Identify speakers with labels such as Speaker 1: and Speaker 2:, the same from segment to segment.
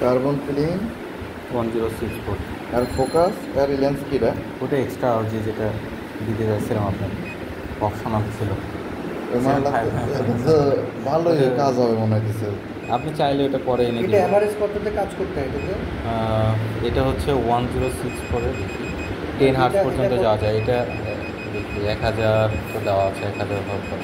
Speaker 1: Carbon clean
Speaker 2: 1064।
Speaker 1: আর focus আর lens কিটা
Speaker 2: ওটা extra আর যে যেটা দিতে যাচ্ছিলাম আপনার অপশনাল ছিল।
Speaker 1: ভালোই কাজ হবে মনে হচ্ছে।
Speaker 2: আপনি চাইলে এটা পরে এনে
Speaker 3: এটা
Speaker 2: দিবেন।
Speaker 3: এভারেজ কততে কাজ করতে হয় এটাতে?
Speaker 2: এটা হচ্ছে 1064 দেখি 10 হার্টজ পর্যন্ত যাওয়া যায়। এটা দেখি 1000 তো দেওয়া আছে, 1000 হওয়ার পর।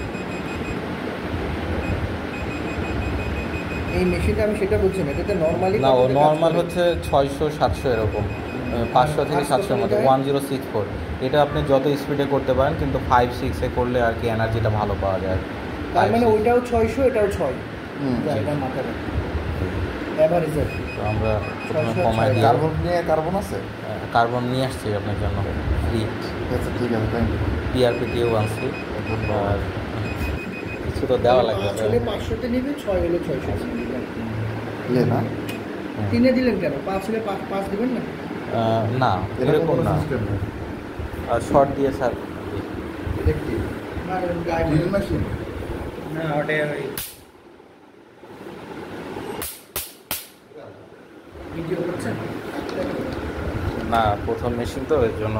Speaker 3: এই মেশিনটা আমি সেটা বলছি না, এটাতে নর্মালি
Speaker 2: না, ও নর্মাল হচ্ছে 600-700 এরকম, 500 থেকে 700-র মধ্যে 1064। এটা আপনি যত স্পিডে করতে পারেন, কিন্তু 5-6-এ করলে আর কি এনার্জিটা ভালো পাওয়া যায়।
Speaker 3: তার মানে ওইটাও 600 এটাও 6।
Speaker 2: জি।
Speaker 3: মাথায় রাখি এভারেজ আর কি।
Speaker 2: তো আমরা প্রথমে কমাই দিই।
Speaker 1: কার্বন নিয়ে কার্বন আছে,
Speaker 2: কার্বন নিয়ে আসছি আপনার জন্য ফ্রি।
Speaker 1: আচ্ছা ঠিক আছে, থ্যাংক ইউ।
Speaker 2: টিআরপিটিও আনছি, আর কিছু তো দেওয়া লাগবে।
Speaker 3: আসলে 500তে নিবে, 6 হলে 600
Speaker 1: ইয়ে না,
Speaker 3: 3-এ দিলেন কেন? 5 হলে 5 দিবেন না?
Speaker 2: না, এরকম না, শর্ট দিয়ে স্যার।
Speaker 3: ইলেকট্রিক না
Speaker 1: ড্রিল মেশিন।
Speaker 3: না ওটা ওই ভিডিও করছেন
Speaker 2: না, প্রথম মেশিন তো এর জন্য